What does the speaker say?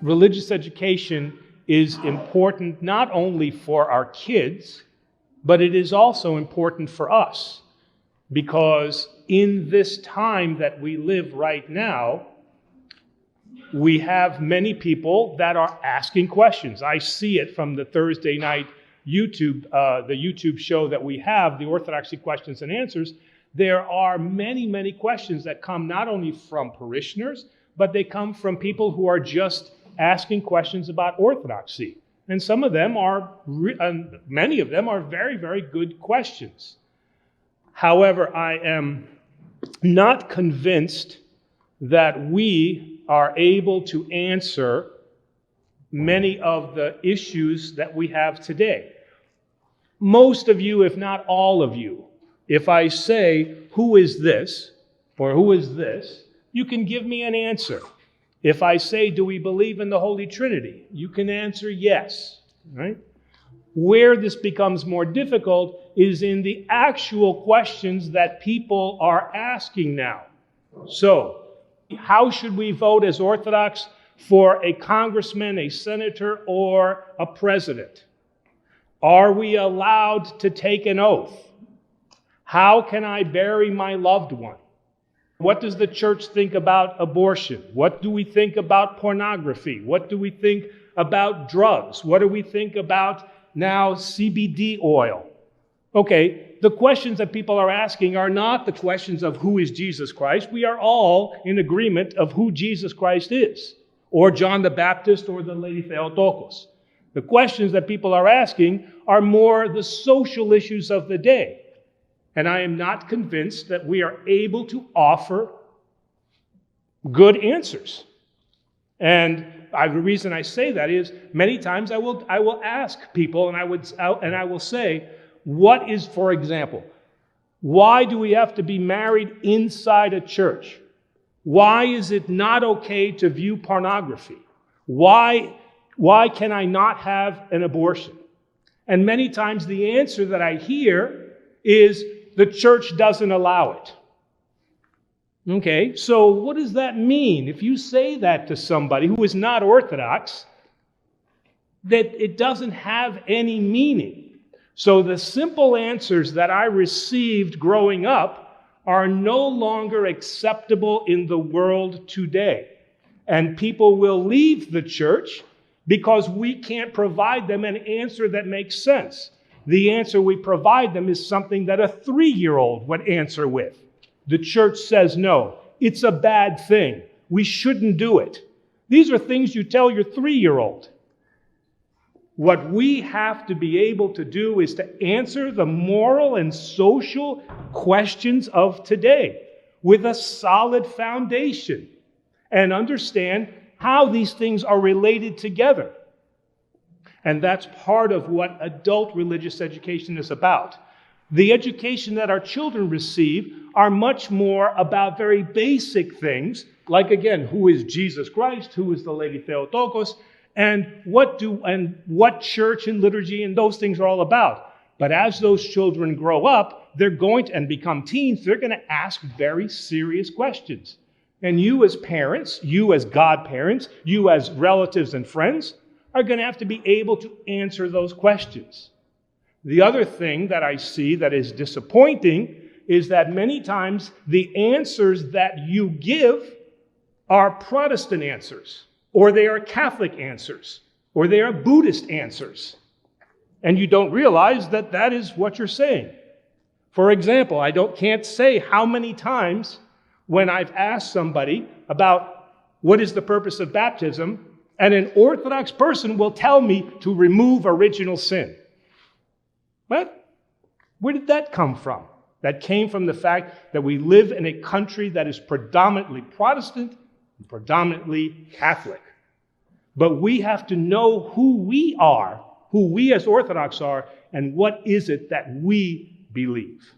religious education is important not only for our kids, but it is also important for us, because in this time that we live right now, we have many people that are asking questions. I see it from the Thursday night the YouTube show that we have, the Orthodoxy Questions and Answers. There are many, many questions that come not only from parishioners, but they come from people who are just asking questions about orthodoxy. And some of them many of them are very, very good questions. However, I am not convinced that we are able to answer many of the issues that we have today. Most of you, if not all of you, if I say, who is this, or who is this, you can give me an answer. If I say, do we believe in the Holy Trinity? You can answer yes, right? Where this becomes more difficult is in the actual questions that people are asking now. So, how should we vote as Orthodox for a congressman, a senator, or a president? Are we allowed to take an oath? How can I bury my loved one? What does the church think about abortion? What do we think about pornography? What do we think about drugs? What do we think about now CBD oil? Okay, the questions that people are asking are not the questions of who is Jesus Christ. We are all in agreement of who Jesus Christ is, or John the Baptist, or the Lady Theotokos. The questions that people are asking are more the social issues of the day. And I am not convinced that we are able to offer good answers. And the reason I say that is many times I will ask people, and I will say, what is, for example, why do we have to be married inside a church? Why is it not okay to view pornography? Why can I not have an abortion? And many times the answer that I hear is the church doesn't allow it. Okay, so what does that mean? If you say that to somebody who is not Orthodox, that it doesn't have any meaning. So the simple answers that I received growing up are no longer acceptable in the world today. And people will leave the church because we can't provide them an answer that makes sense. The answer we provide them is something that a 3-year-old would answer with. The church says no. It's a bad thing. We shouldn't do it. These are things you tell your 3-year-old. What we have to be able to do is to answer the moral and social questions of today with a solid foundation and understand how these things are related together. And that's part of what adult religious education is about. The education that our children receive are much more about very basic things, like, again, who is Jesus Christ, who is the Lady Theotokos, and what church and liturgy and those things are all about. But as those children grow up, they're going to, and become teens, they're going to ask very serious questions. And you as parents, you as godparents, you as relatives and friends, are going to have to be able to answer those questions. The other thing that I see that is disappointing is that many times the answers that you give are Protestant answers, or they are Catholic answers, or they are Buddhist answers. And you don't realize that that is what you're saying. For example, can't say how many times when I've asked somebody about what is the purpose of baptism, and an Orthodox person will tell me to remove original sin. But where did that come from? That came from the fact that we live in a country that is predominantly Protestant and predominantly Catholic. But we have to know who we are, who we as Orthodox are, and what is it that we believe.